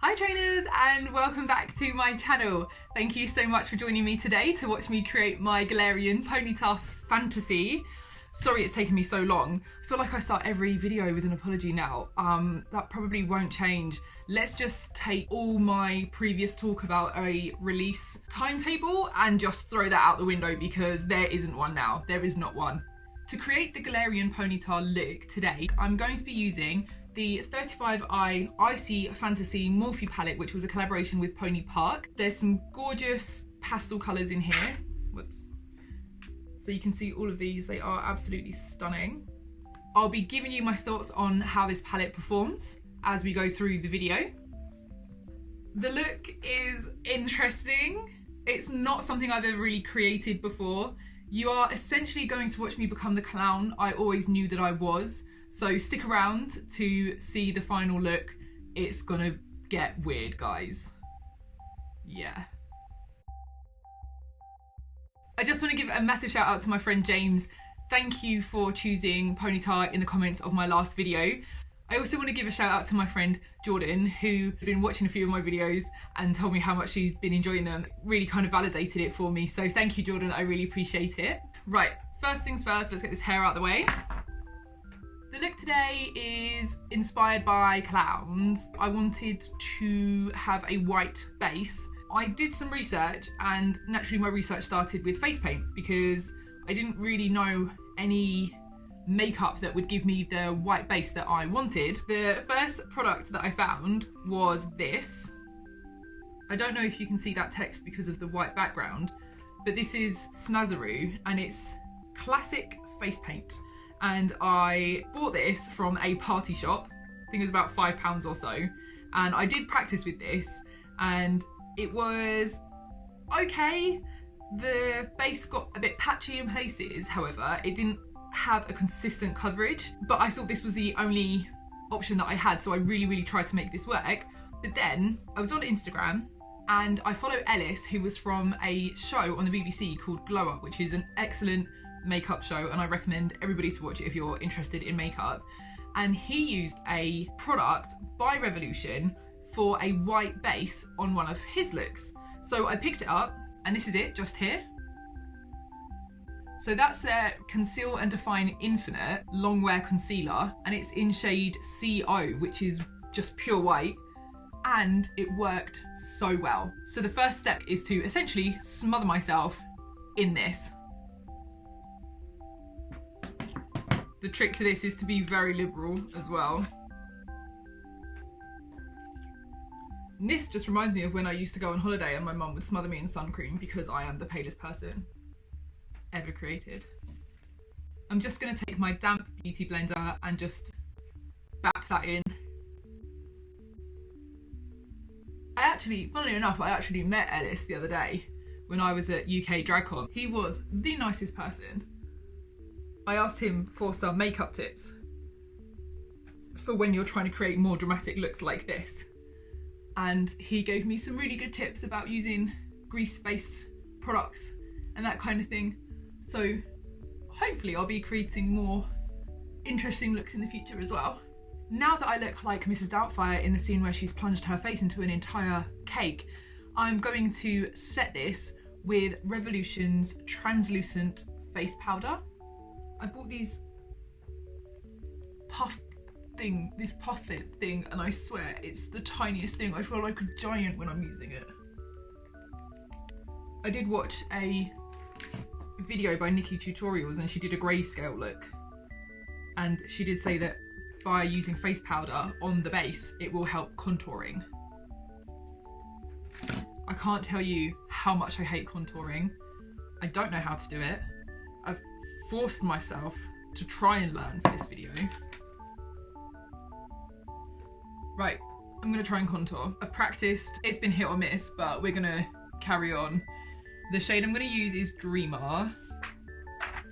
Hi trainers, and welcome back to my channel. Thank you so much for joining me today to watch me create my Galarian Ponyta fantasy. Sorry it's taken me so long. I feel like I start every video with an apology now. That probably won't change. Let's just take all my previous talk about a release timetable and just throw that out the window because there isn't one now. There is not one. To create the Galarian Ponyta look today, I'm going to be using the 35i Icy Fantasy Morphe palette, which was a collaboration with Pony Park. There's some gorgeous pastel colours in here. Whoops. So you can see all of these, they are absolutely stunning. I'll be giving you my thoughts on how this palette performs as we go through the video. The look is interesting. It's not something I've ever really created before. You are essentially going to watch me become the clown I always knew that I was. So stick around to see the final look. It's gonna get weird, guys. Yeah. I just want to give a massive shout out to my friend James. Thank you for choosing Ponyta in the comments of my last video. I also want to give a shout out to my friend Jordan, who had been watching a few of my videos and told me how much she's been enjoying them. Really kind of validated it for me. So thank you, Jordan. I really appreciate it. Right, first things first, let's get this hair out of the way. The look today is inspired by clowns. I wanted to have a white base. I did some research, and naturally my research started with face paint because I didn't really know any makeup that would give me the white base that I wanted. The first product that I found was this. I don't know if you can see that text because of the white background, but this is Snazzaroo and it's classic face paint. And I bought this from a party shop. I think it was about £5 or so. And I did practice with this and it was okay. The base got a bit patchy in places, however. It didn't have a consistent coverage, but I thought this was the only option that I had, so I really tried to make this work. But then I was on Instagram and I follow Ellis, who was from a show on the BBC called Glow Up, which is an excellent makeup show, and I recommend everybody to watch it if you're interested in makeup. And he used a product by Revolution for a white base on one of his looks. So I picked it up, and this is it, just here. So that's their Conceal and Define Infinite Long Wear Concealer, and it's in shade CO, which is just pure white, and it worked so well. So the first step is to essentially smother myself in this. The trick to this is to be very liberal as well. And this just reminds me of when I used to go on holiday and my mum would smother me in sun cream because I am the palest person ever created. I'm just going to take my damp beauty blender and just bap that in. Funnily enough, I actually met Ellis the other day when I was at UK DragCon. He was the nicest person. I asked him for some makeup tips for when you're trying to create more dramatic looks like this. And he gave me some really good tips about using grease-based products and that kind of thing. So hopefully I'll be creating more interesting looks in the future as well. Now that I look like Mrs. Doubtfire in the scene where she's plunged her face into an entire cake, I'm going to set this with Revolution's translucent face powder. I bought this puff thing, and I swear it's the tiniest thing. I feel like a giant when I'm using it. I did watch a video by Nikki Tutorials and she did a grayscale look, and she did say that by using face powder on the base it will help contouring. I can't tell you how much I hate contouring. I don't know how to do it. I've forced myself to try and learn for this video. Right, I'm gonna try and contour. I've practiced, it's been hit or miss, but we're gonna carry on. The shade I'm gonna use is Dreamer,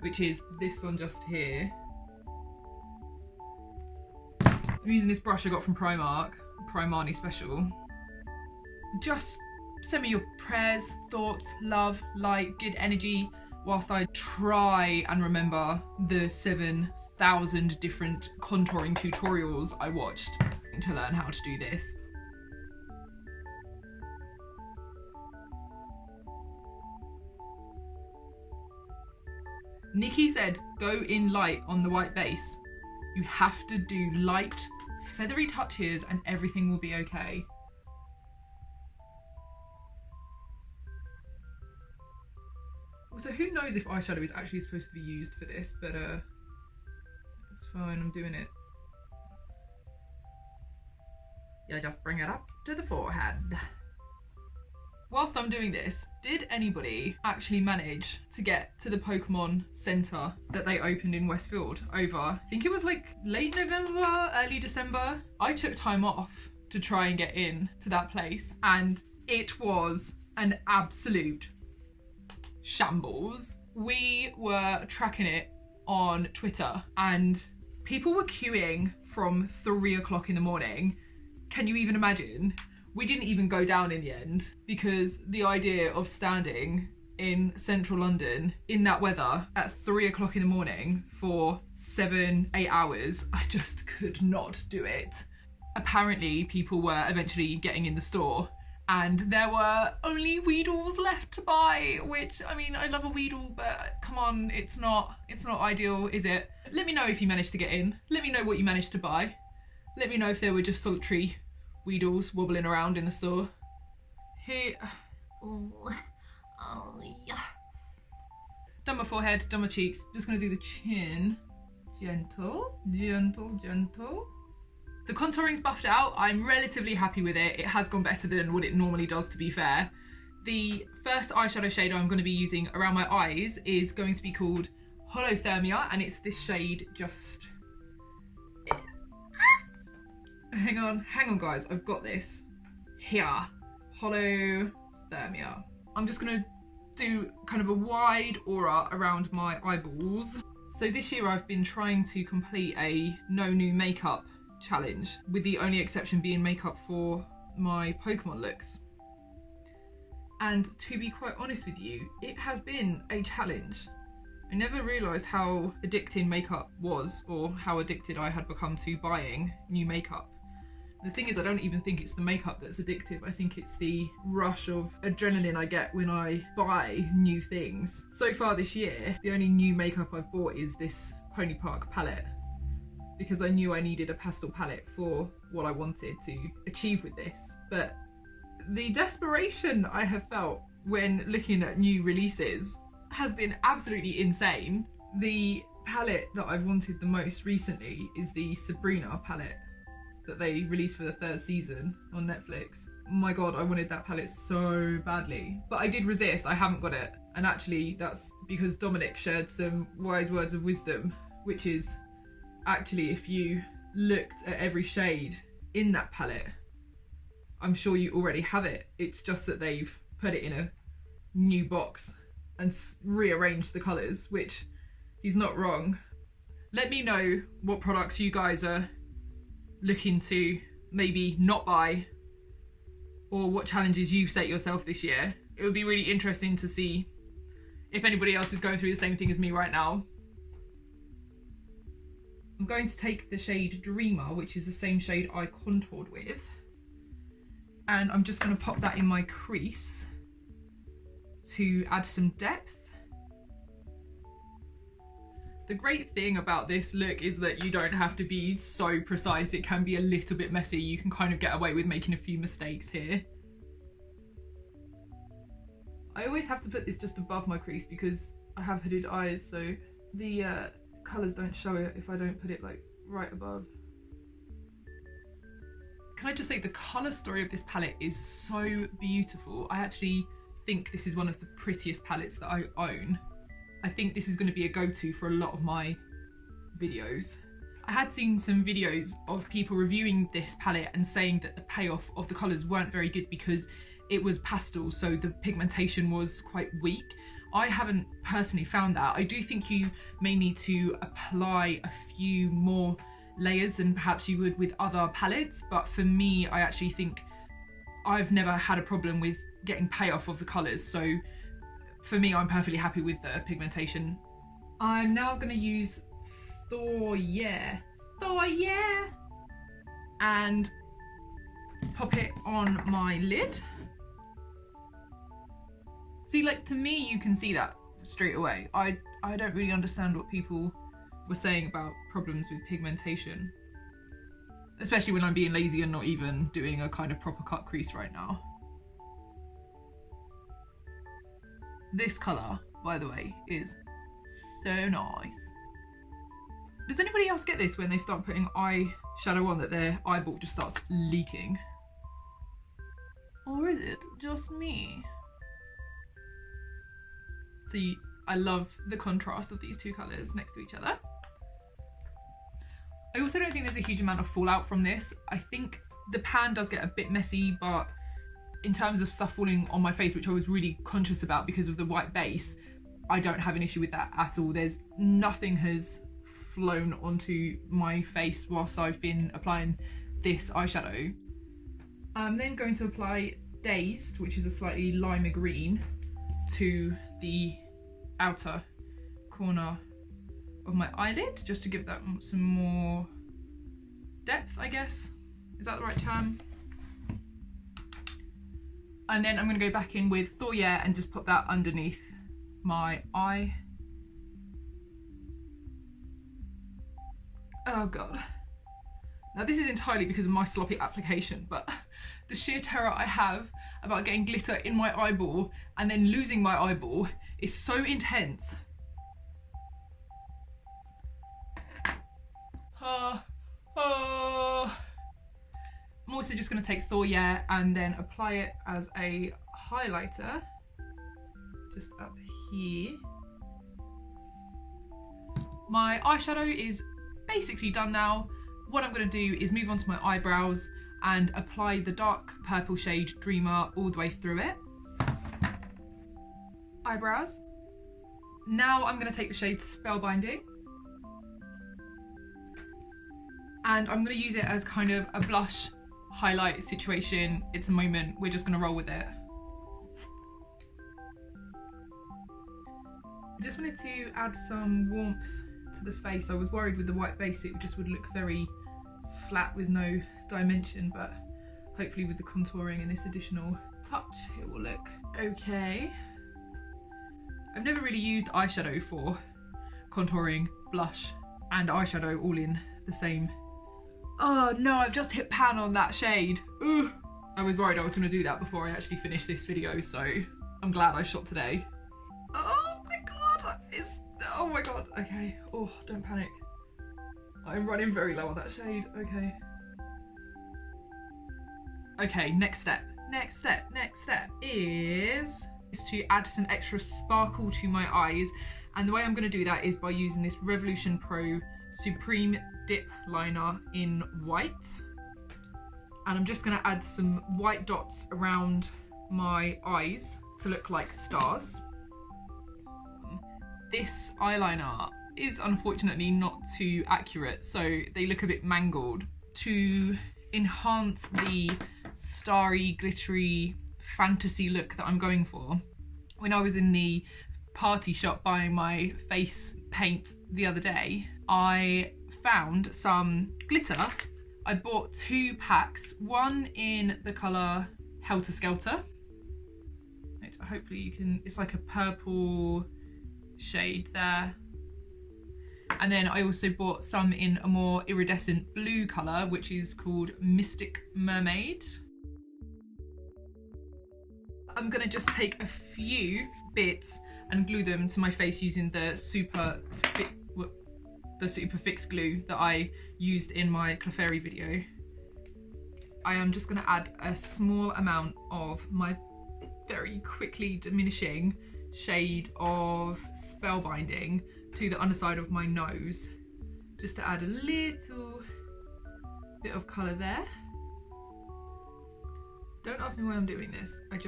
which is this one just here. I'm using this brush I got from Primark, Primani Special. Just send me your prayers, thoughts, love, light, good energy, whilst I try and remember the 7,000 different contouring tutorials I watched to learn how to do this. Nikki said, go in light on the white base. You have to do light, feathery touches and everything will be okay. Also, who knows if eyeshadow is actually supposed to be used for this, but it's fine, I'm doing it. Yeah, just bring it up to the forehead. Whilst I'm doing this, did anybody actually manage to get to the Pokemon Centre that they opened in Westfield over, I think it was like late November, early December? I took time off to try and get in to that place and it was an absolute shambles. We were tracking it on Twitter and people were queuing from 3 o'clock in the morning. Can you even imagine? We didn't even go down in the end because the idea of standing in central London in that weather at 3 o'clock in the morning for 7-8 hours, I just could not do it. Apparently people were eventually getting in the store and there were only Weedles left to buy, which, I mean, I love a Weedle, but come on, it's not ideal, is it? Let me know if you managed to get in. Let me know what you managed to buy. Let me know if there were just solitary Weedles wobbling around in the store. Here. Oh, yeah. Done my forehead, done my cheeks. Just gonna do the chin. Gentle, gentle, gentle. The contouring's buffed out. I'm relatively happy with it. It has gone better than what it normally does, to be fair. The first eyeshadow shade I'm going to be using around my eyes is going to be called Holothermia, and it's this shade just... Hang on guys, I've got this. Here, Holothermia. I'm just going to do kind of a wide aura around my eyeballs. So this year I've been trying to complete a no new makeup challenge, with the only exception being makeup for my Pokemon looks. And to be quite honest with you, it has been a challenge. I never realised how addicting makeup was, or how addicted I had become to buying new makeup. The thing is, I don't even think it's the makeup that's addictive. I think it's the rush of adrenaline I get when I buy new things. So far this year, the only new makeup I've bought is this Pony Park palette, because I knew I needed a pastel palette for what I wanted to achieve with this. But the desperation I have felt when looking at new releases has been absolutely insane. The palette that I've wanted the most recently is the Sabrina palette that they released for the 3rd season on Netflix. My god, I wanted that palette so badly. But I did resist, I haven't got it. And actually that's because Dominic shared some wise words of wisdom, which is actually if you looked at every shade in that palette, I'm sure you already have it. It's just that they've put it in a new box and rearranged the colours, which he's not wrong. Let me know what products you guys are looking to maybe not buy, or what challenges you've set yourself this year. It would be really interesting to see if anybody else is going through the same thing as me right now. I'm going to take the shade Dreamer, which is the same shade I contoured with, and I'm just going to pop that in my crease to add some depth. The great thing about this look is that you don't have to be so precise. It can be a little bit messy. You can kind of get away with making a few mistakes here. I always have to put this just above my crease because I have hooded eyes, so the colours don't show it if I don't put it like right above. Can I just say the colour story of this palette is so beautiful. I actually think this is one of the prettiest palettes that I own. I think this is going to be a go-to for a lot of my videos. I had seen some videos of people reviewing this palette and saying that the payoff of the colours weren't very good because it was pastel, so the pigmentation was quite weak. I haven't personally found that. I do think you may need to apply a few more layers than perhaps you would with other palettes, but for me, I actually think I've never had a problem with getting payoff of the colours, so for me, I'm perfectly happy with the pigmentation. I'm now going to use Thor Yeah, and pop it on my lid. See, like, to me, you can see that straight away. I don't really understand what people were saying about problems with pigmentation, especially when I'm being lazy and not even doing a kind of proper cut crease right now. This colour, by the way, is so nice. Does anybody else get this when they start putting eyeshadow on, that their eyeball just starts leaking? Or is it just me? So I love the contrast of these two colours next to each other. I also don't think there's a huge amount of fallout from this. I think the pan does get a bit messy, but in terms of stuff falling on my face, which I was really conscious about because of the white base, I don't have an issue with that at all. There's nothing has flown onto my face whilst I've been applying this eyeshadow. I'm then going to apply Dazed, which is a slightly lime green, to the outer corner of my eyelid, just to give that some more depth, I guess. Is that the right term? And then I'm going to go back in with Thorriere and just put that underneath my eye. Oh god. Now this is entirely because of my sloppy application, but the sheer terror I have about getting glitter in my eyeball and then losing my eyeball is so intense. I'm also just going to take Thorriere and then apply it as a highlighter just up here. My eyeshadow is basically done now. What I'm going to do is move on to my eyebrows and apply the dark purple shade Dreamer all the way through it. Eyebrows. Now I'm going to take the shade Spellbinding and I'm going to use it as kind of a blush highlight situation. It's a moment, we're just going to roll with it. I just wanted to add some warmth to the face. I was worried with the white base it just would look very flat with no dimension, but hopefully with the contouring and this additional touch it will look okay. I've never really used eyeshadow for contouring, blush and eyeshadow all in the same. Oh no, I've just hit pan on that shade. Ugh. I was worried I was going to do that before I actually finished this video, so I'm glad I shot today. Oh my god, oh my god, okay. Oh, don't panic. I'm running very low on that shade, okay. Okay, next step is to add some extra sparkle to my eyes, and the way I'm going to do that is by using this Revolution Pro Supreme Dip Liner in white, and I'm just going to add some white dots around my eyes to look like stars. This eyeliner is unfortunately not too accurate, so they look a bit mangled. To enhance the starry, glittery fantasy look that I'm going for, when I was in the party shop buying my face paint the other day, I found some glitter. I bought 2 packs, one in the colour Helter Skelter, which hopefully you can, it's like a purple shade there. And then I also bought some in a more iridescent blue colour, which is called Mystic Mermaid. I'm gonna just take a few bits and glue them to my face using the Super Fix glue that I used in my Clefairy video. I am just gonna add a small amount of my very quickly diminishing shade of Spellbinding to the underside of my nose, just to add a little bit of colour there. Don't ask me why I'm doing this, I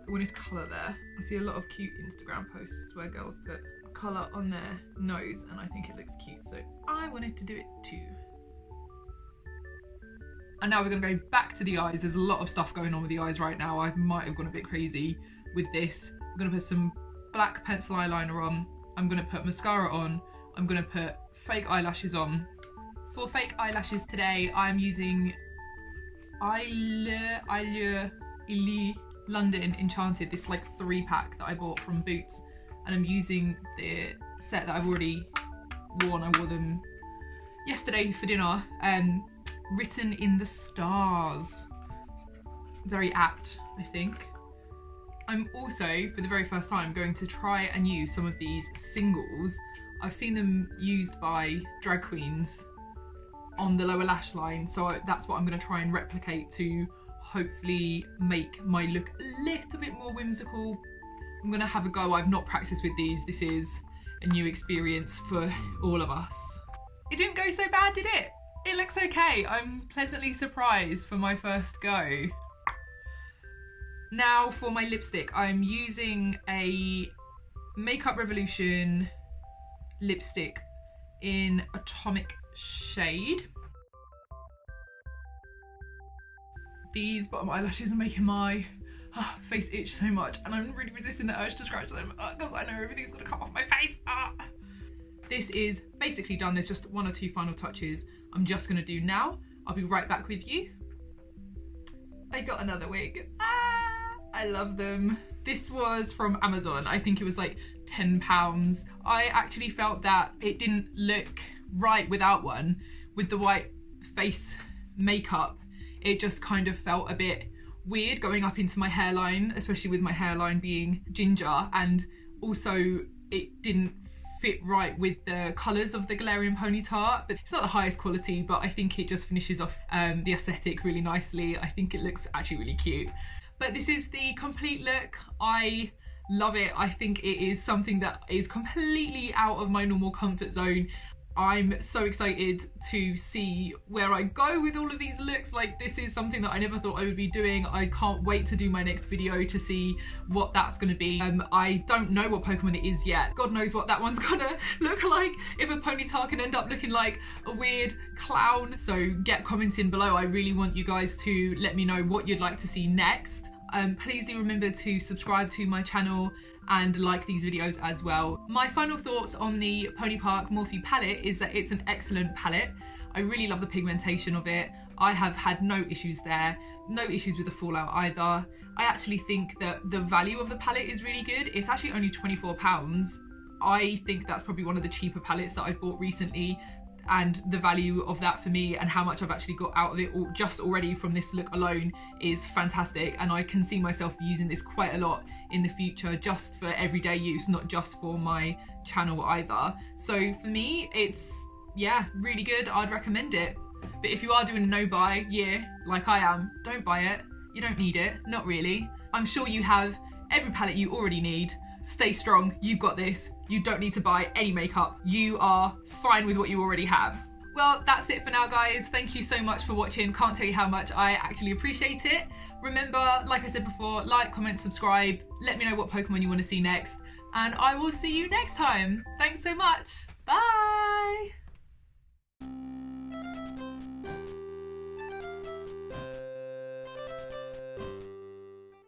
wanted colour there. I see a lot of cute Instagram posts where girls put colour on their nose and I think it looks cute, so I wanted to do it too. And now we're going to go back to the eyes. There's a lot of stuff going on with the eyes right now. I might have gone a bit crazy with this. I'm going to put some black pencil eyeliner on. I'm going to put mascara on. I'm going to put fake eyelashes on. For fake eyelashes today, I'm using London Enchanted, this like 3-pack that I bought from Boots. and I'm using the set that I've already worn. I wore them yesterday for dinner. Written in the Stars. Very apt, I think. I'm also, for the very first time, going to try and use some of these singles. I've seen them used by drag queens on the lower lash line, so that's what I'm going to try and replicate to hopefully make my look a little bit more whimsical. I'm going to have a go. I've not practiced with these. This is a new experience for all of us. It didn't go so bad, did it? It looks okay. I'm pleasantly surprised for my first go. Now for my lipstick, I'm using a Makeup Revolution lipstick in Atomic Shade. These bottom eyelashes are making my face itch so much, and I'm really resisting the urge to scratch them because I know everything's gonna come off my face. This is basically done. There's just one or two final touches I'm just gonna do now. I'll be right back with you. I got another wig. I love them. This was from Amazon. I think it was like £10. I actually felt that it didn't look right without one. With the white face makeup, it just kind of felt a bit weird going up into my hairline, especially with my hairline being ginger, and also it didn't fit right with the colours of the Galarian Ponyta. But it's not the highest quality, but I think it just finishes off the aesthetic really nicely. I think it looks actually really cute. But this is the complete look. I love it. I think it is something that is completely out of my normal comfort zone. I'm so excited to see where I go with all of these looks. Like, this is something that I never thought I would be doing. I can't wait to do my next video to see what that's going to be. I don't know what Pokemon it is yet. God knows what that one's gonna look like. If a Ponyta can end up looking like a weird clown. So get commenting below. I really want you guys to let me know what you'd like to see next. Please do remember to subscribe to my channel and like these videos as well. My final thoughts on the Pony Park Morphe palette is that it's an excellent palette. I really love the pigmentation of it. I have had no issues there, no issues with the fallout either. I actually think that the value of the palette is really good. It's actually only £24. I think that's probably one of the cheaper palettes that I've bought recently, and the value of that for me and how much I've actually got out of it just already from this look alone is fantastic, and I can see myself using this quite a lot in the future just for everyday use, not just for my channel either. So for me, it's, yeah, really good. I'd recommend it. But if you are doing a no buy year like I am, don't buy it. You don't need it, not really. I'm sure you have every palette you already need. Stay strong, you've got this. You don't need to buy any makeup. You are fine with what you already have. Well, that's it for now, guys. Thank you so much for watching. Can't tell you how much I actually appreciate it. Remember, like I said before, like, comment, subscribe. Let me know what Pokemon you want to see next. And I will see you next time. Thanks so much. Bye.